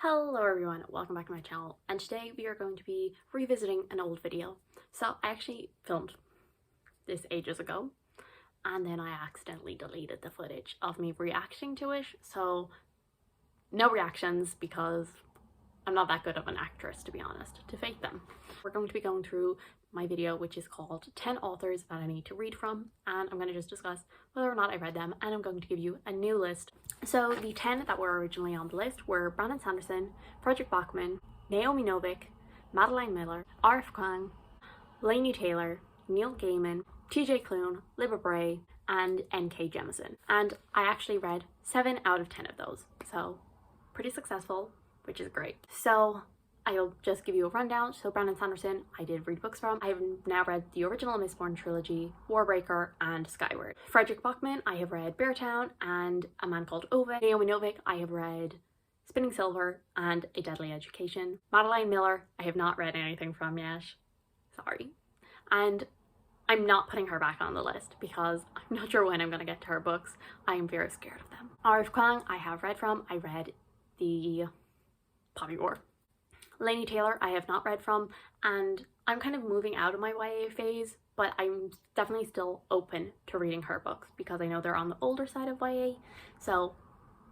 Hello everyone, welcome back to my channel, and today we are going to be revisiting an old video. So I actually filmed this ages ago and then I accidentally deleted the footage of me reacting to it, so no reactions because I'm not that good of an actress, to be honest, to fake them. We're going to be going through my video, which is called 10 authors that I need to read from, and I'm going to just discuss whether or not I read them, and I'm going to give you a new list. So the 10 that were originally on the list were Brandon Sanderson, Frederick Bachman, Naomi Novik, Madeline Miller, R.F. Kuang, Laini Taylor, Neil Gaiman, TJ Klune, Libba Bray, and N.K. Jemisin. And I actually read 7 out of 10 of those, so pretty successful, which is great. So I'll just give you a rundown. So Brandon Sanderson, I did read books from. I have now read the original Mistborn trilogy, Warbreaker, and Skyward. Frederick Bachman, I have read Beartown and A Man Called Ovid. Naomi Novik, I have read Spinning Silver and A Deadly Education. Madeline Miller, I have not read anything from yet. Sorry. And I'm not putting her back on the list because I'm not sure when I'm going to get to her books. I am very scared of them. R.F. Kuang, I have read from. I read the Poppy War. Laini Taylor, I have not read from, and I'm kind of moving out of my YA phase, but I'm definitely still open to reading her books because I know they're on the older side of YA, so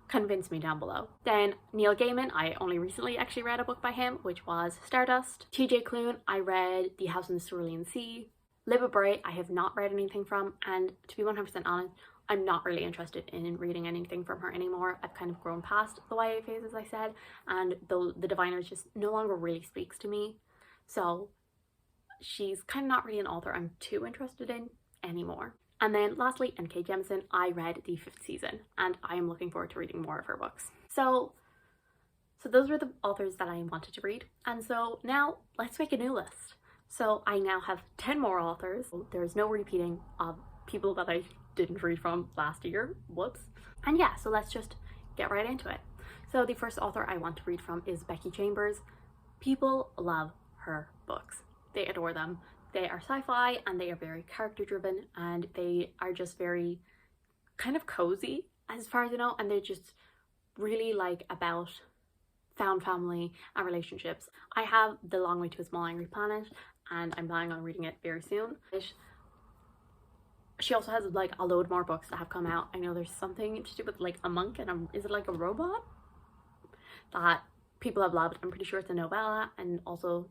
convince me down below. Then Neil Gaiman, I only recently actually read a book by him, which was Stardust. TJ Klune, I read The House in the Cerulean Sea. Libba Bray, I have not read anything from, and to be 100% honest, I'm not really interested in reading anything from her anymore. I've kind of grown past the YA phase, as I said, and the Diviners just no longer really speaks to me. So she's kind of not really an author I'm too interested in anymore. And then lastly, N.K. Jemisin, I read the 5th season, and I am looking forward to reading more of her books. So those were the authors that I wanted to read, and so now let's make a new list. So I now have 10 more authors. There's no repeating of people that I didn't read from last year. Whoops. And yeah, so let's just get right into it. So the first author I want to read from is Becky Chambers. People love her books. They adore them. They are sci-fi and they are very character driven and they are just very kind of cozy as far as I know, and they're just really like about found family and relationships. I have The Long Way to a Small Angry Planet and I'm planning on reading it very soon. She also has like a load more books that have come out. I know there's something to do with like a monk and is it like a robot that people have loved. I'm pretty sure it's a novella, and also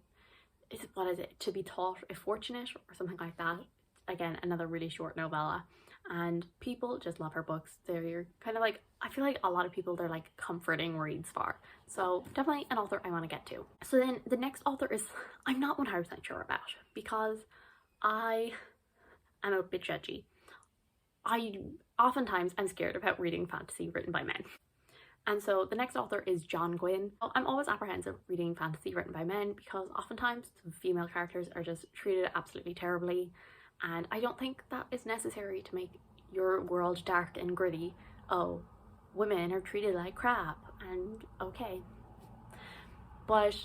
what is it, To Be Taught If Fortunate or something like that. Again, another really short novella, and people just love her books. They're kind of like, I feel like a lot of people they're like comforting reads for, so definitely an author I want to get to. So then the next author is I'm not 100% sure about because I'm a bit judgy. Oftentimes I'm scared about reading fantasy written by men. And so the next author is John Gwynne. I'm always apprehensive reading fantasy written by men because oftentimes female characters are just treated absolutely terribly, and I don't think that is necessary to make your world dark and gritty. Oh, women are treated like crap, and okay. But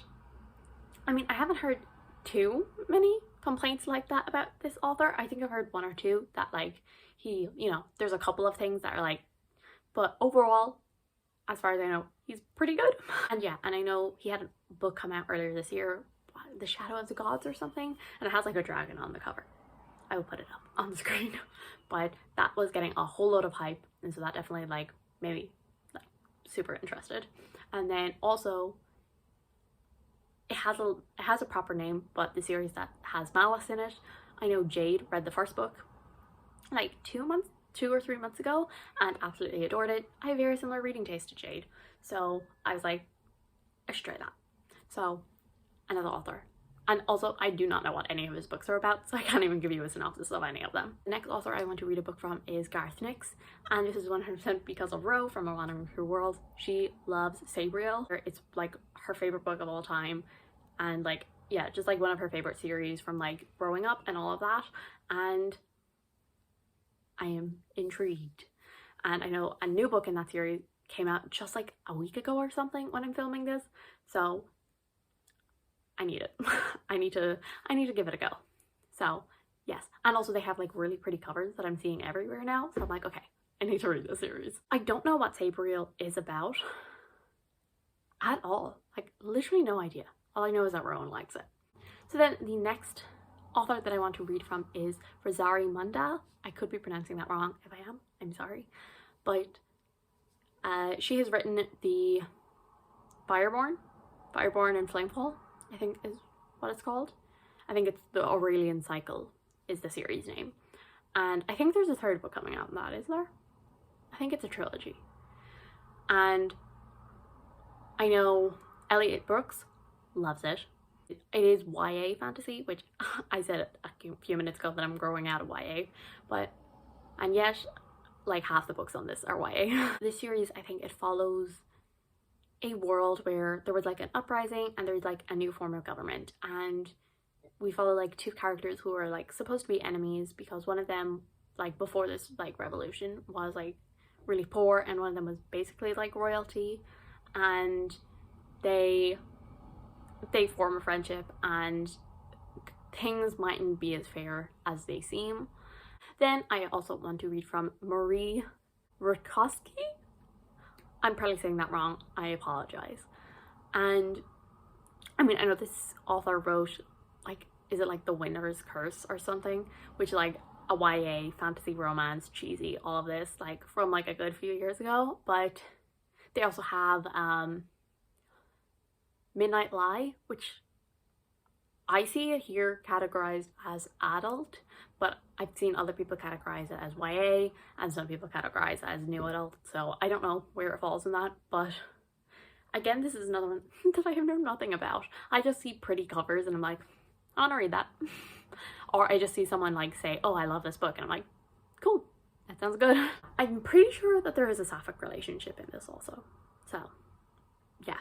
I mean, I haven't heard too many complaints like that about this author. I think I've heard 1 or 2 that like he, you know, there's a couple of things that are like, but overall, as far as I know, he's pretty good. And yeah, and I know he had a book come out earlier this year, The Shadow of the Gods or something, and it has like a dragon on the cover. I will put it up on the screen, but that was getting a whole load of hype, and so that definitely like made me like super interested. And then also it has a proper name, but the series that has Malice in it, I know Jade read the first book like 2 or 3 months ago and absolutely adored it. I have very similar reading taste to Jade, so I was like, I should try that. So another author. And also I do not know what any of his books are about, so I can't even give you a synopsis of any of them. The next author I want to read a book from is Garth Nix, and this is 100% because of Ro from A Wandering Through Worlds. She loves Sabriel. It's like her favorite book of all time, and like, yeah, just like one of her favorite series from like growing up and all of that, and I am intrigued. And I know a new book in that series came out just like a week ago or something when I'm filming this, so I need it. I need to give it a go. So yes, and also they have like really pretty covers that I'm seeing everywhere now, so I'm like, okay, I need to read this series. I don't know what Sabriel is about. at all. Like, literally no idea. All I know is that Rowan likes it. So then the next author that I want to read from is Rosari Munda. I could be pronouncing that wrong. If I am, I'm sorry. But she has written the Fireborn and Flamefall, I think is what it's called. I think it's the Aurelian Cycle is the series name. And I think there's a third book coming out in that, is there? I think it's a trilogy. And I know Elliot Brooks loves it. It is YA fantasy, which I said a few minutes ago that I'm growing out of YA, and yet like half the books on this are YA. This series, I think it follows a world where there was like an uprising and there's like a new form of government, and we follow like two characters who are like supposed to be enemies because one of them, like before this like revolution, was like really poor and one of them was basically like royalty, and they form a friendship and things mightn't be as fair as they seem. Then I also want to read from Marie Rukovsky. I'm probably saying that wrong, I apologize. And I mean, I know this author wrote like, is it like The Winner's Curse or something, which like a YA fantasy romance, cheesy, all of this, like from like a good few years ago. But they also have Midnight Lie, which I see it here categorized as adult, but I've seen other people categorize it as YA and some people categorize it as new adult, so I don't know where it falls in that. But again, this is another one that I have known nothing about. I just see pretty covers and I'm like, I want to read that. Or I just see someone like say, oh, I love this book, and I'm like, cool, that sounds good. I'm pretty sure that there is a sapphic relationship in this also, so yeah.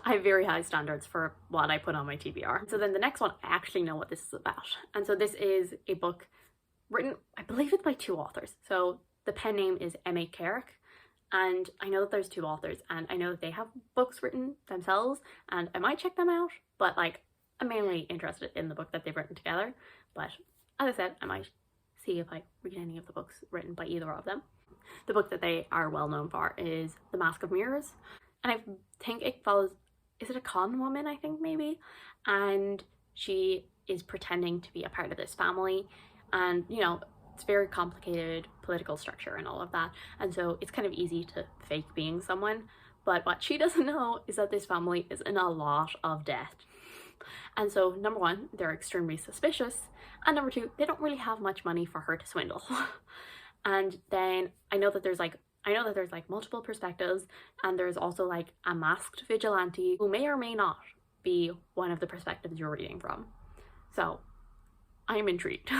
I have very high standards for what I put on my TBR. So then the next one, I actually know what this is about. And so this is a book written, I believe it's by two authors. So the pen name is M.A. Carrick, and I know that there's two authors, and I know that they have books written themselves, and I might check them out, but like, I'm mainly interested in the book that they've written together. But as I said, I might see if I read any of the books written by either of them. The book that they are well known for is The Mask of Mirrors. And I think it follows, is it a con woman, I think maybe? And she is pretending to be a part of this family. And, you know, it's very complicated political structure and all of that. And so it's kind of easy to fake being someone. But what she doesn't know is that this family is in a lot of debt. And so, number one, they're extremely suspicious. And number two, they don't really have much money for her to swindle. And then I know that there's like multiple perspectives, and there's also like a masked vigilante who may or may not be one of the perspectives you're reading from. So I'm intrigued.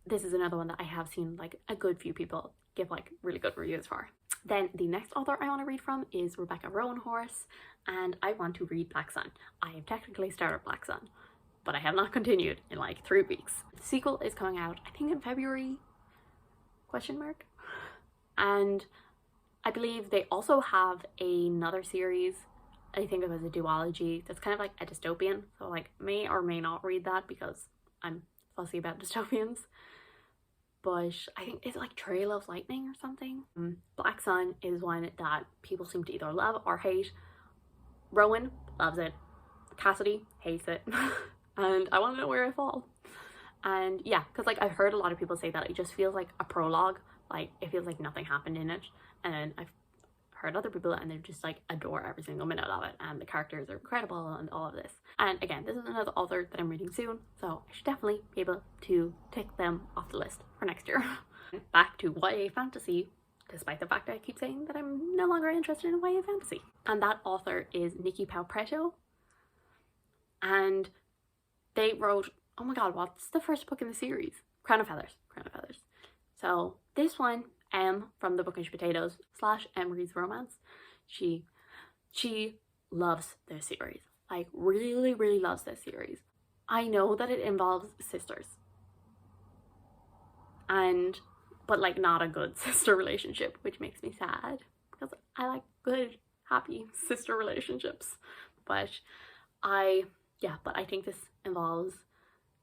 This is another one that I have seen like a good few people give like really good reviews for. Then the next author I want to read from is Rebecca Rowanhorse, and I want to read Black Sun. I have technically started Black Sun, but I have not continued in like 3 weeks. The sequel is coming out, I think in February, ? And I believe they also have another series, I think it was a duology, that's kind of like a dystopian, so like may or may not read that because I'm fussy about dystopians. But I think it's like Trail of Lightning or something. Black Sun is one that people seem to either love or hate. Rowan loves it, Cassidy hates it, and I want to know where I fall. And yeah, because like I've heard a lot of people say that it just feels like a prologue, like it feels like nothing happened in it. And I've heard other people and they just like adore every single minute of it, and the characters are incredible and all of this. And again, this is another author that I'm reading soon, so I should definitely be able to tick them off the list for next year. Back to YA fantasy, despite the fact that I keep saying that I'm no longer interested in YA fantasy. And that author is Nikki Palpretto, and they wrote, oh my god, what's the first book in the series? Crown of Feathers. So this one, from the Bookish Potatoes / Emery's Romance, she loves this series, like really loves this series. I know that it involves sisters, but like not a good sister relationship, which makes me sad because I like good happy sister relationships. But I think this involves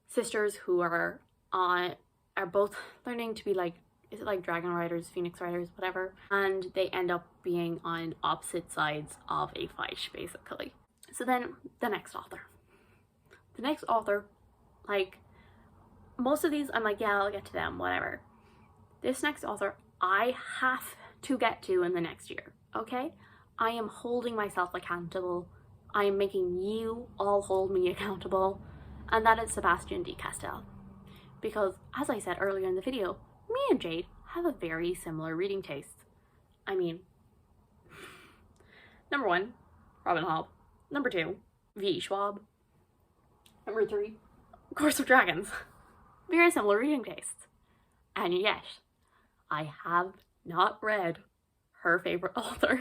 sisters who are both learning to be like is it like Dragon Riders, Phoenix Riders, whatever, and they end up being on opposite sides of a fight, basically. So then the next author, like, most of these I'm like, yeah, I'll get to them, whatever. This next author I have to get to in the next year, okay? I am holding myself accountable. I am making you all hold me accountable, and that is Sebastian de Castell. Because, as I said earlier in the video, me and Jade have a very similar reading taste. I mean, number 1, Robin Hobb. Number 2, V. Schwab. Number 3, Course of Dragons. Very similar reading tastes. And yet, I have not read her favorite author.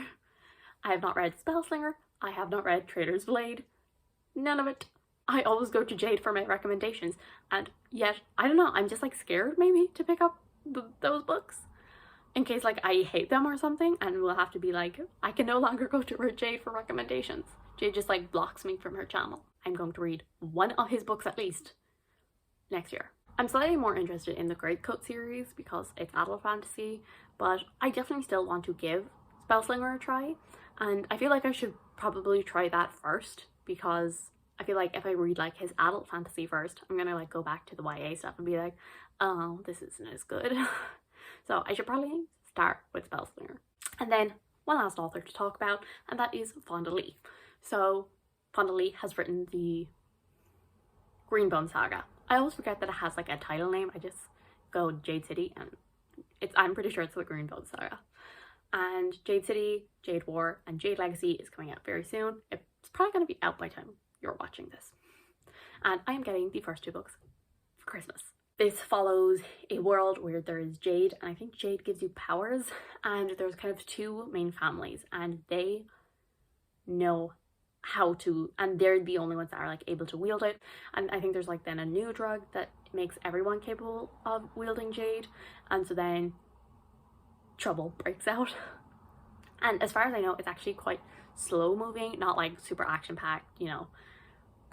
I have not read Spellslinger. I have not read Traitor's Blade. None of it. I always go to Jade for my recommendations, and yet, I don't know, I'm just like scared maybe to pick up those books in case like I hate them or something, and we'll have to be like, I can no longer go to Jade for recommendations. Jade just like blocks me from her channel. I'm going to read one of his books at least next year. I'm slightly more interested in the Greatcoat series because it's adult fantasy, but I definitely still want to give Spellslinger a try, and I feel like I should probably try that first, because I feel like if I read like his adult fantasy first, I'm gonna like go back to the YA stuff and be like, oh, this isn't as good. So I should probably start with Spellslinger. And then one last author to talk about, and that is Fonda Lee. So Fonda Lee has written the Greenbone Saga. I always forget that it has like a title name. I just go Jade City, and I'm pretty sure it's the Greenbone Saga. And Jade City, Jade War, and Jade Legacy is coming out very soon. It's probably going to be out by the time you're watching this. And I am getting the first 2 books for Christmas. This follows a world where there is Jade, and I think Jade gives you powers, and there's kind of 2 main families, and they know how to, and they're the only ones that are like able to wield it. And I think there's like then a new drug that makes everyone capable of wielding Jade, and so then trouble breaks out. And as far as I know, it's actually quite slow moving, not like super action packed, you know,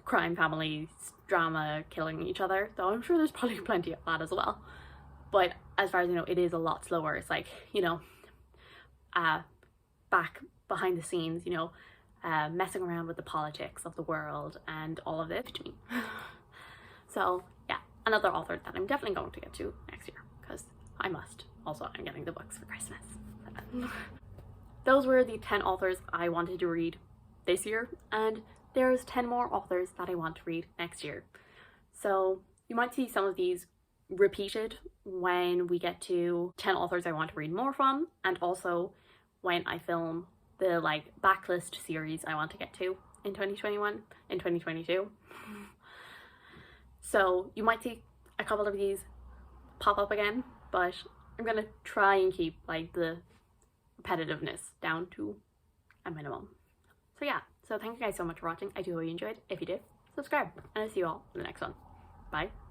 crime families, drama, killing each other, though I'm sure there's probably plenty of that as well. But as far as I know, it is a lot slower. It's like, you know, back behind the scenes, you know, messing around with the politics of the world and all of this between. So yeah, another author that I'm definitely going to get to next year, because I must. Also, I'm getting the books for Christmas. Those were the 10 authors I wanted to read this year, and there's 10 more authors that I want to read next year. So you might see some of these repeated when we get to 10 authors I want to read more from, and also when I film the like backlist series I want to get to in 2022. So you might see a couple of these pop up again, but I'm gonna try and keep like the repetitiveness down to a minimum. So yeah, so thank you guys so much for watching. I do hope you enjoyed. If you did, subscribe, and I'll see you all in the next one. Bye.